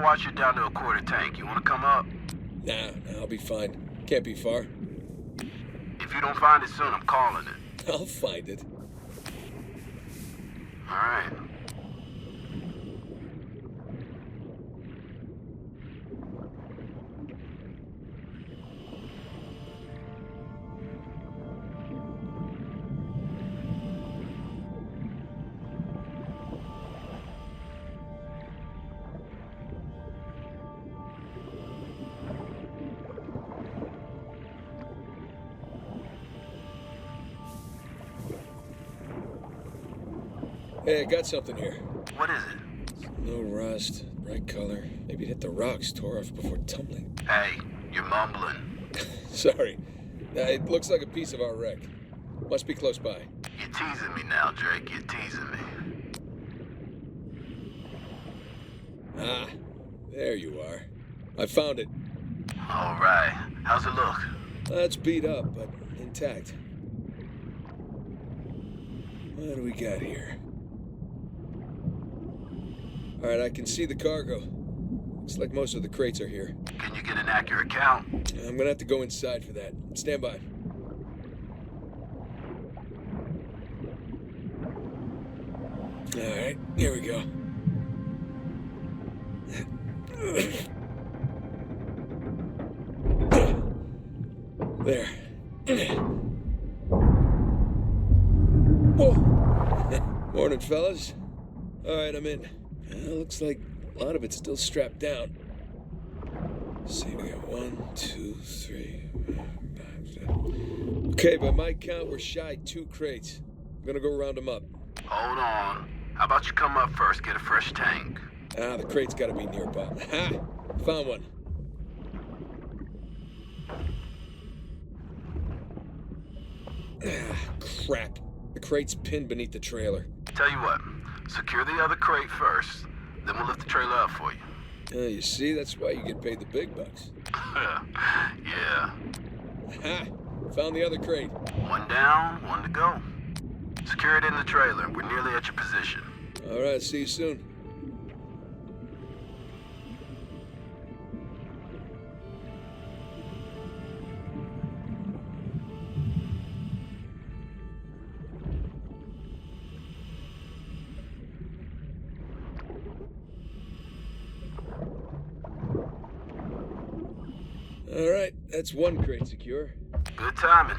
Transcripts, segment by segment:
watch it down to a quarter tank. You want to come up? Nah, I'll be fine. Can't be far. If you don't find it soon, I'm calling it. I'll find it. All right. Hey, I got something here. What is it? No rust, bright color. Maybe it hit the rocks, tore off before tumbling. Hey, you're mumbling. Sorry. It looks like a piece of our wreck. Must be close by. You're teasing me now, Drake. You're teasing me. Ah, there you are. I found it. All right. How's it look? It's beat up, but intact. What do we got here? All right, I can see the cargo. Looks like most of the crates are here. Can you get an accurate count? I'm gonna have to go inside for that. Stand by. All right, here we go. There. Whoa! Morning, fellas. All right, I'm in. Looks like a lot of it's still strapped down. Let's see, we got 1, 2, 3, 5, 6. Okay, by my count, we're shy 2 crates. I'm gonna go round them up. Hold on. How about you come up first, get a fresh tank? The crate's gotta be nearby. Ha! Found one. Crap. The crate's pinned beneath the trailer. Tell you what, secure the other crate first, then we'll lift the trailer up for you. You see, that's why you get paid the big bucks. Yeah. Ha! Found the other crate. One down, one to go. Secure it in the trailer. We're nearly at your position. All right, see you soon. All right, that's one crate secure. Good timing.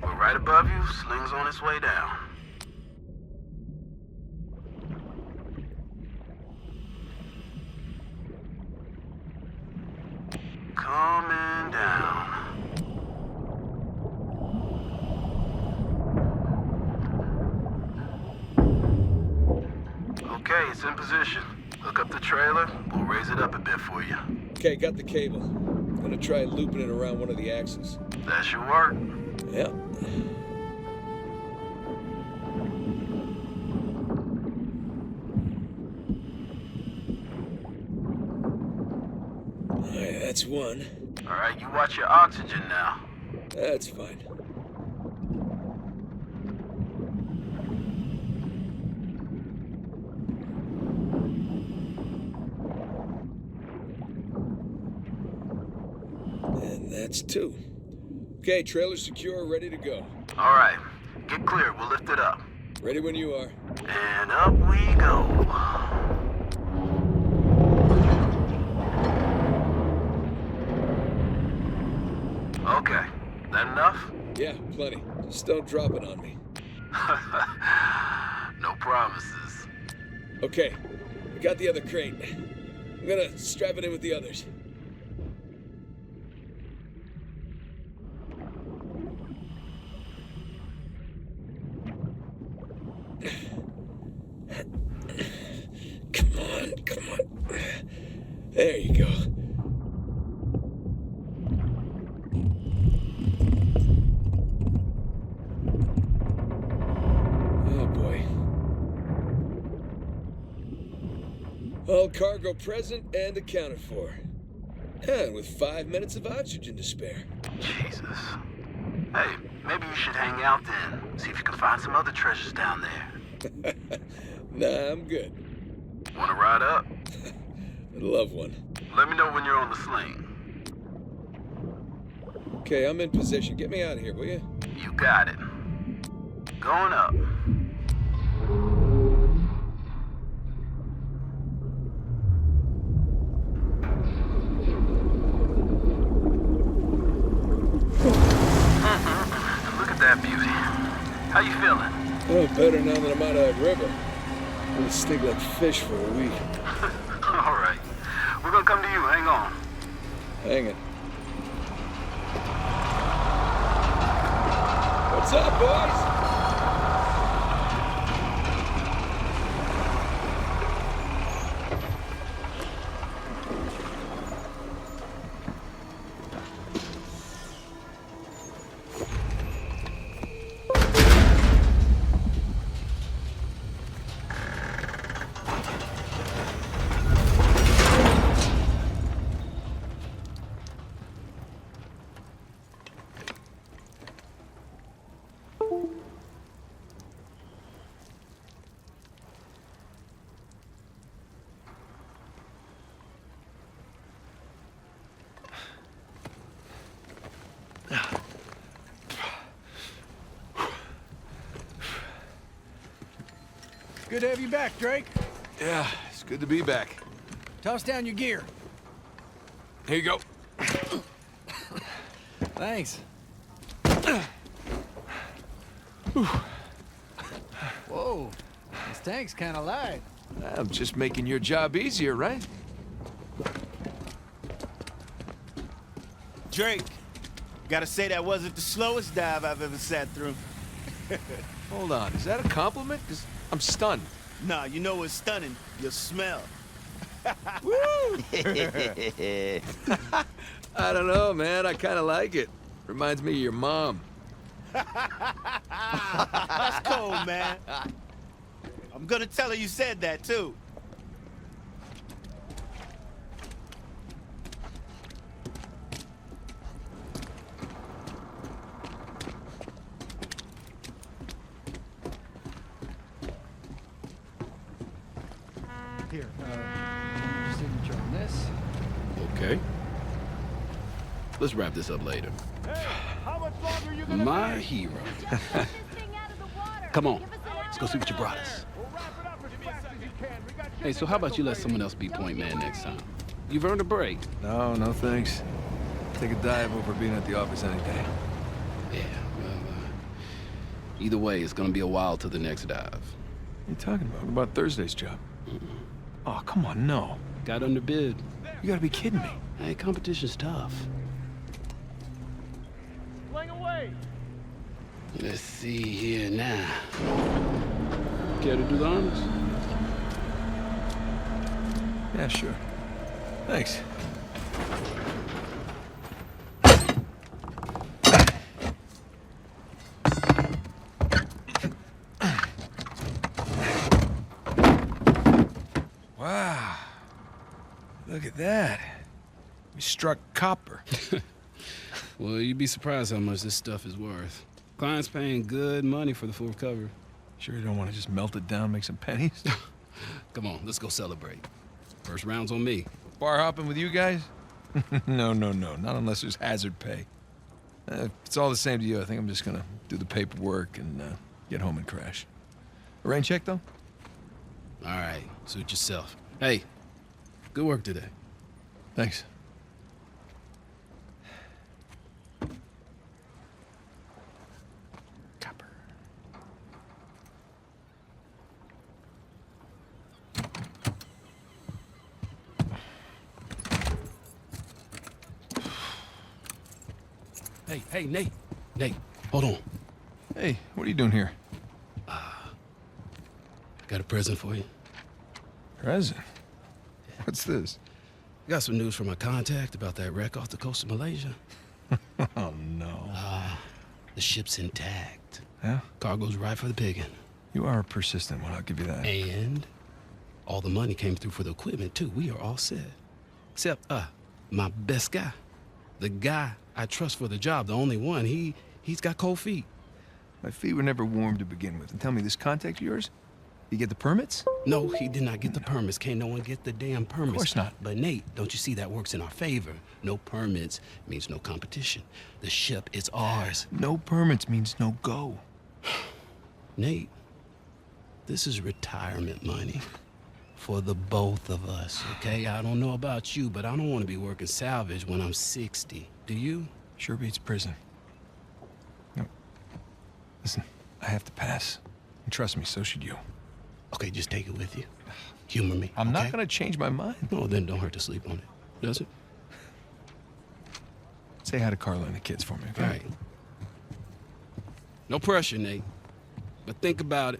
We're right above you. Sling's on its way down. Coming down. Okay, it's in position. Hook up the trailer. We'll raise it up a bit for you. Okay, got the cable. Gonna try looping it around one of the axles. That should work. Yep. Alright, that's one. All right, you watch your oxygen now. That's fine. And that's two. Okay, trailer secure, ready to go. All right, get clear. We'll lift it up. Ready when you are. And up we go. Okay, that enough? Yeah, plenty. Just don't drop it on me. No promises. Okay, we got the other crate. I'm gonna strap it in with the others. Come on. There you go. Oh boy. All cargo present and accounted for. And with 5 minutes of oxygen to spare. Jesus. Hey, maybe you should hang out then. See if you can find some other treasures down there. Nah, I'm good. Wanna ride up? I'd love one. Let me know when you're on the sling. Okay, I'm in position. Get me out of here, will you? You got it. Going up. Look at that beauty. How you feeling? Oh, better now that I'm out of that river. I'm gonna stink like fish for a week. All right. We're gonna come to you. Hang on. Hang it. What's up, boys? Good to have you back, Drake. Yeah, it's good to be back. Toss down your gear. Here you go. Thanks. Whoa, this tank's kind of light. I'm just making your job easier, right? Drake, gotta say that wasn't the slowest dive I've ever sat through. Hold on, is that a compliment? 'Cause I'm stunned. Nah, you know what's stunning? Your smell. Woo! I don't know, man. I kind of like it. Reminds me of your mom. That's cold, man. I'm gonna tell her you said that, too. Here, your signature on this. Okay. Let's wrap this up later. My hero. Come on, let's go see what you brought us. Hey, so how about you let someone else be point man next time? You've earned a break. No, no thanks. Take a dive over being at the office any day. Yeah, well, either way, it's gonna be a while till the next dive. What are you talking about? What about Thursday's job? Oh, come on, no. Got underbid. You gotta be kidding me. Hey, competition's tough. Let's see here now. Care to do the honors? Yeah, sure. Thanks. Wow. Look at that. We struck copper. Well, you'd be surprised how much this stuff is worth. Client's paying good money for the full recovery. Sure you don't want to just melt it down, make some pennies? Come on, let's go celebrate. First round's on me. Bar hopping with you guys? No, no, no. Not unless there's hazard pay. If it's all the same to you, I think I'm just gonna do the paperwork and get home and crash. A rain check, though? All right, suit yourself. Hey, good work today. Thanks. Copper. Hey, Nate. Nate, hold on. Hey, what are you doing here? Got a present for you. Present? What's this? Got some news from my contact about that wreck off the coast of Malaysia. Oh, no. The ship's intact. Yeah? Cargo's right for the picking. You are a persistent one, I'll give you that. And all the money came through for the equipment, too. We are all set. Except, my best guy. The guy I trust for the job, the only one. He's got cold feet. My feet were never warm to begin with. And tell me, this contact of yours? You get the permits? No, he did not get the permits. Can't no one get the damn permits. Of course not. But Nate, don't you see that works in our favor? No permits means no competition. The ship is ours. No permits means no go. Nate, this is retirement money for the both of us, okay? I don't know about you, but I don't want to be working salvage when I'm 60. Do you? Sure beats prison. No. Listen, I have to pass. And trust me, so should you. Okay, just take it with you. Humor me. I'm okay? not gonna change my mind. No, then don't hurt to sleep on it. Does it? Say hi to Carla and the kids for me, okay? All right. No pressure, Nate. But think about it.